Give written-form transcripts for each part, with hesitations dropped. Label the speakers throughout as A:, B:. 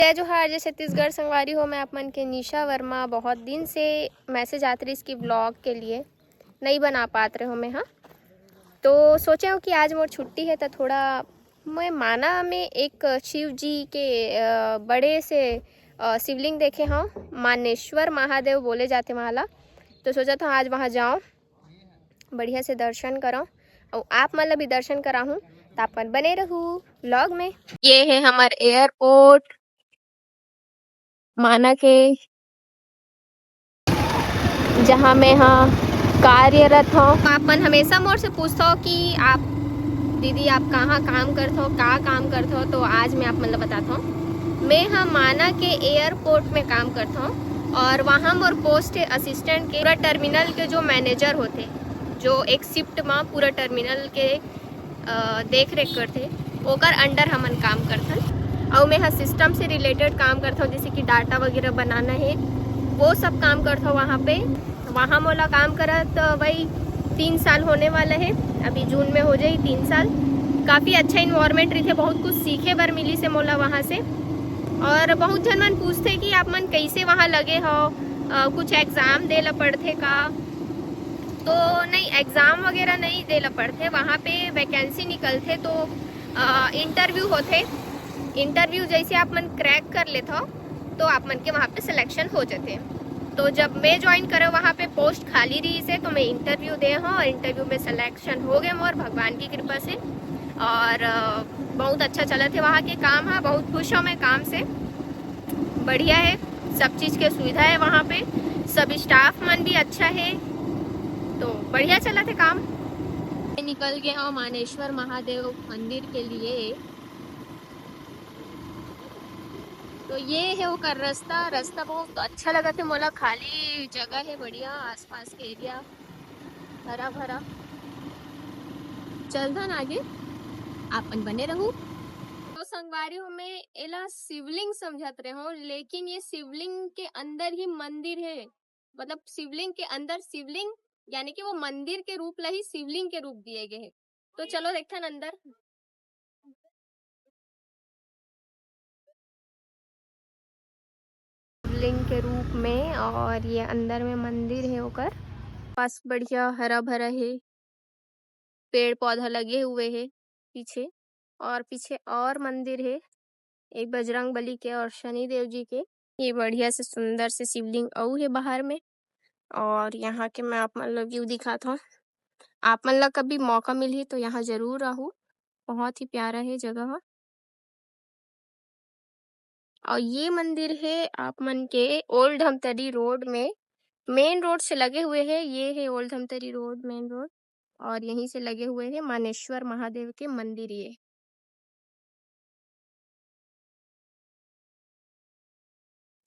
A: जय जोहार, जय छत्तीसगढ़ संगवारी हो। मैं आप मन के निशा वर्मा। बहुत दिन से मैसेज आते रही इसकी ब्लॉग के लिए, नहीं बना पात रहे हो मैं। हाँ, तो सोचे हो कि आज मोर छुट्टी है तो थोड़ा मैं माना में एक शिव जी के बड़े से शिवलिंग देखे हाँ, मानेश्वर महादेव बोले जाते वहाँ ला। तो सोचा था आज वहाँ जाओ, बढ़िया से दर्शन करो और आप मतलब भी दर्शन कराऊँ। तो आप मन बने रहूँ व्लॉग में। ये है हमारे एयरपोर्ट माना के, जहाँ मैं हाँ कार्यरत हूँ। आप मन हमेशा मोर से पूछते हो कि आप दीदी आप कहाँ काम करते हो, क्या काम करते हो। तो आज मैं आप मतलब बताता हूँ। मैं हाँ माना के एयरपोर्ट में काम करता हूँ और वहाँ मोर पोस्ट है असिस्टेंट के। पूरा टर्मिनल के जो मैनेजर होते, जो एक शिफ्ट में पूरा टर्मिनल के देख रेख करते, ओकर अंडर हमन काम करथन। और मैं हाँ सिस्टम से रिलेटेड काम करता हूँ, जैसे कि डाटा वगैरह बनाना है, वो सब काम करता हूँ वहाँ पे। वहाँ मोला काम करत वही 3 साल होने वाला है, अभी जून में हो जाए 3 साल। काफ़ी अच्छा इन्वायरमेंट रही थे, बहुत कुछ सीखे बर मिली से मोला वहाँ से। और बहुत जन मन पूछते कि आप मन कैसे वहाँ लगे हो, कुछ एग्ज़ाम दे ला पड़ते का। तो नहीं, एग्ज़ाम वगैरह नहीं दे ला पड़ते, वहाँ पे वैकेंसी निकलते तो इंटरव्यू होते। इंटरव्यू जैसे आप मन क्रैक कर लेते हो तो आप मन के वहाँ पे सिलेक्शन हो जाते हैं। तो जब मैं ज्वाइन करा वहाँ पे पोस्ट खाली रही से, तो मैं इंटरव्यू दे हूँ और इंटरव्यू में सिलेक्शन हो गए मोर भगवान की कृपा से। और बहुत अच्छा चला थे वहाँ के काम। हाँ, बहुत खुश हूँ मैं काम से, बढ़िया है, सब चीज़ के सुविधा है वहाँ पे, सब स्टाफ मन भी अच्छा है, तो बढ़िया चला थे काम। निकल गए हम मानेश्वर महादेव मंदिर के लिए। तो ये है वो कर रास्ता। रास्ता बहुत अच्छा लगा था मोला, खाली जगह है, बढ़िया आसपास के एरिया हरा भरा। चलधन आगे आपन बने रहूं। तो संगवारी हूँ मैं एला शिवलिंग समझत रहे हो, लेकिन ये शिवलिंग के अंदर ही मंदिर है। मतलब शिवलिंग के अंदर शिवलिंग, यानी कि वो मंदिर के रूप ला ही शिवलिंग के रूप दिए गए हैं। तो चलो देखते हैं अंदर। शिवलिंग के रूप में, और ये अंदर में मंदिर है ओकर पास, बढ़िया हरा भरा है, पेड़ पौधा लगे हुए हैं पीछे। और पीछे और मंदिर है, एक बजरंग बली के और शनि देव जी के। ये बढ़िया से सुंदर से शिवलिंग अउ है बाहर में। और यहाँ के मैं आप मन ला व्यू दिखाता हूँ। आप मन ला कभी मौका मिली तो यहाँ जरूर आहू, बहुत ही प्यारा है जगह। और ये मंदिर है आप मन के ओल्ड धमतरी रोड में, मेन रोड से लगे हुए हैं। ये है old Dhamtari road, main road, और यहीं से लगे हुए हैं मानेश्वर महादेव के मंदिर। ये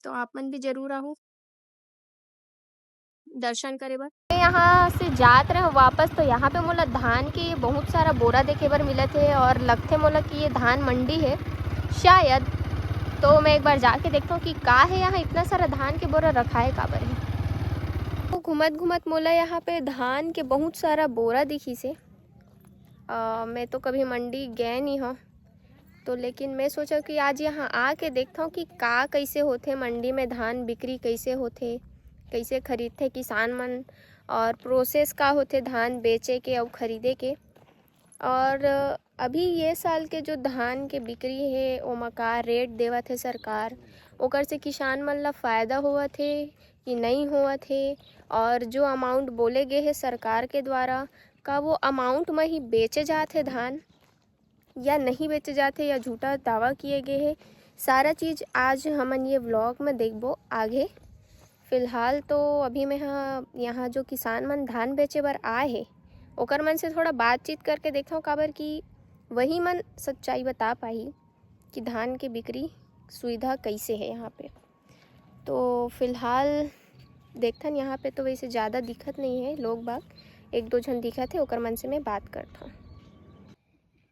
A: तो आप मन भी जरूर आहू दर्शन करे बर। यहाँ से जात रहे वापस, तो यहाँ पे मोला धान के बहुत सारा बोरा देखे बर मिलत है, और लगते मोला कि ये धान मंडी है शायद। तो मैं एक बार जाके देखता हूँ कि का है यहाँ इतना सारा धान के बोरा रखा है काबर है। तो घूमत घूमत मोला यहाँ पे धान के बहुत सारा बोरा दिखी से। मैं तो कभी मंडी गए नहीं हूँ, तो लेकिन मैं सोचा कि आज यहाँ आके देखता हूँ कि का कैसे होते मंडी में धान बिक्री कैसे होते, कैसे खरीदते किसान मन, और प्रोसेस का होते धान बेचे के और खरीदे के। और अभी ये साल के जो धान के बिक्री है ओमा का रेट देवत है सरकार, ओकर से किसान मन ला फ़ायदा होवत है कि नहीं होवत है। और जो अमाउंट बोले गए है सरकार के द्वारा, का वो अमाउंट में ही बेचे जाते धान या नहीं बेचे जाते, या झूठा दावा किए गए हैं। सारा चीज़ आज हमन ये व्लॉग में देखबो आगे। फिलहाल तो अभी मैं यहाँ जो किसान मन धान बेचे बर आए हैं ओकर मन से थोड़ा बातचीत करके देखता हूँ, काबर कि वही मन सच्चाई बता पाई कि धान की बिक्री सुविधा कैसे है यहाँ पे। तो फिलहाल देखथन यहाँ पे तो वैसे ज़्यादा दिक्कत नहीं है, लोग बाग 1-2 जन दिखत है, ओकर मन से मैं बात करता हूँ।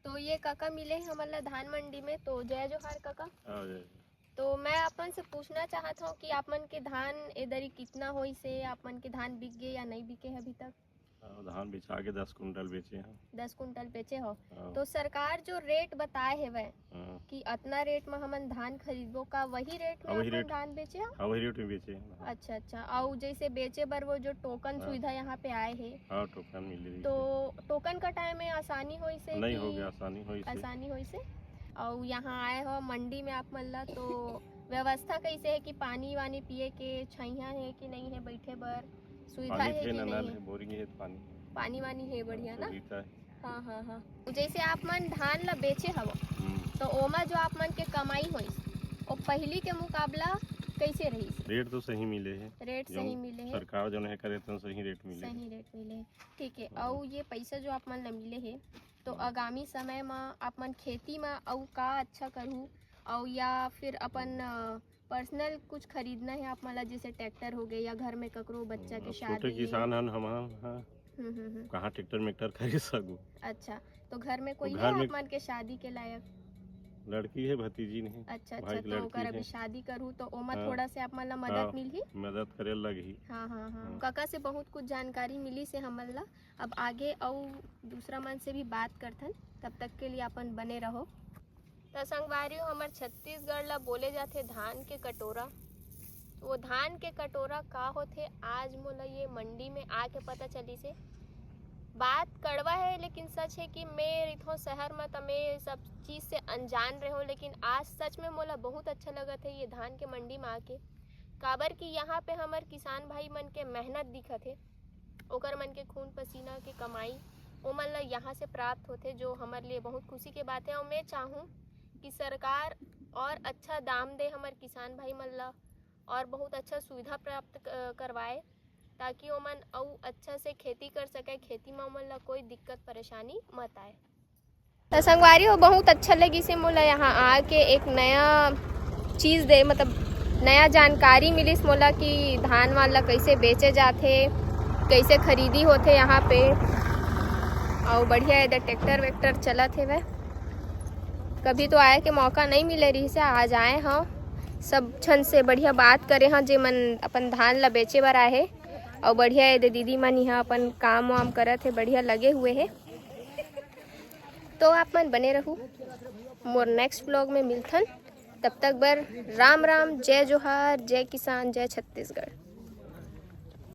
A: तो ये काका मिले हैं हमन ला धान मंडी में। तो जय जोहार काका। तो मैं अपन से पूछना चाहता हूँ कि आप मन के धान इधर ही कितना होई से, आप मन के धान बिक गए या नहीं बिके अभी तक।
B: धान बेचा के 10 कुंटल बेचे हैं।
A: 10 कुंटल बेचे हो।
B: हाँ।
A: तो सरकार जो रेट बताए है वह
B: हाँ।
A: कि अतना रेट में हमन धान खरीदबो का वही रेट में
B: वही
A: अपन
B: रेट।
A: धान बेचे हो?
B: हाँ, वही रेट में बेचे हैं।
A: अच्छा अच्छा। और जैसे बेचे बर वो जो टोकन
B: हाँ।
A: सुविधा यहाँ पे आए है
B: हाँ, टोकन मिल रही
A: तो टोकन का टाइम में आसानी होई से
B: नहीं
A: कि
B: हो गया, आसानी हुई से।
A: आसानी होई से। और यहाँ आए हो मंडी में आप मन ला तो व्यवस्था कैसे है कि पानी वानी पिए के छैया है कि नहीं है, बैठे बर सुविधा
B: पानी
A: है
B: थे
A: कि
B: ना,
A: नहीं
B: नल
A: है?
B: है, बोरिंग है, पानी
A: पानी वानी है बढ़िया ना?
B: सुविधा है।
A: हाँ हाँ हाँ। जैसे आप मन धान ला बेचे हवो तो ओमा जो आप मन के कमाई होई वो पहली के मुकाबला कैसे रही?
B: रेट तो सही मिले है।
A: रेट सही मिले है।
B: सरकार जो है करे तो सही रेट मिले।
A: सही रेट मिले है, ठीक है। और ये पैसा जो आप मन ला मिले है तो आगामी समय में आप मन खेती में और का अच्छा करूँ और या फिर अपन पर्सनल कुछ खरीदना है आप मन ला, जैसे ट्रैक्टर हो गए या घर में ककरो बच्चा के शादी
B: छोटे किसान हन हम कहाँ ट्रैक्टर मेक्टर खरीद सकूँ।
A: अच्छा, तो घर में कोई
B: तो
A: है
B: घर में
A: आप मन के शादी के लायक?
B: लड़की है, भतीजी नहीं।
A: अच्छा
B: भाई
A: अच्छा।
B: की
A: तो
B: लड़की
A: ओकर
B: है।
A: अभी शादी करूँ तो ओमा
B: हाँ।
A: थोड़ा से आप मन ला
B: हाँ।
A: मदद मिलही?
B: मदद करे लगी।
A: हाँ हाँ हाँ।
B: हाँ।
A: काका से बहुत कुछ जानकारी मिली से हमन ला। अब आगे और दूसरा मन से भी बात करथन, तब तक के लिए अपन बने रहो। तो संगवारियों, हमार छत्तीसगढ़ ला बोले जाते धान के कटोरा। तो वो धान के कटोरा का होथे आज मोला ये मंडी में आके पता चली से। बात कड़वा है लेकिन सच है कि मैं इथों शहर में तो मैं सब चीज़ से अनजान रहे हूँ, लेकिन आज सच में मोला बहुत अच्छा लगा था ये धान के मंडी में आके। काबर कि यहाँ पे हमार किसान भाई मन के मेहनत दिखत है, ओकर मन के खून पसीना के कमाई ओ मन ला यहाँ से प्राप्त होते, जो हमारे लिए बहुत खुशी के बात है। और मैं चाहूँ कि सरकार और अच्छा दाम दे हमारे किसान भाई मन ला और बहुत अच्छा सुविधा प्राप्त करवाए ताकि ओमन और अच्छा से खेती कर सके, खेती में ओमन ला कोई दिक्कत परेशानी मत आए। तो संगवारी हो बहुत अच्छा लगी से मोला यहाँ आके एक नया चीज़ दे, मतलब नया जानकारी मिलिस मोला कि धान वाला कैसे बेचे जाते, कैसे खरीदी होते यहाँ पे। और बढ़िया इधर ट्रैक्टर वैक्टर चलत है। वह कभी तो आए के मौका नहीं मिले रही से, आज आए हाँ सब छन से बढ़िया बात करे हाँ जे मन अपन धान ला बेचे बर आए है। और बढ़िया है दीदी मन यहाँ अपन काम वाम करत है, बढ़िया लगे हुए है। तो आप मन बने रहू, मोर नेक्स्ट व्लॉग में मिलथन। तब तक बर राम राम, जय जोहार, जय किसान, जय छत्तीसगढ़।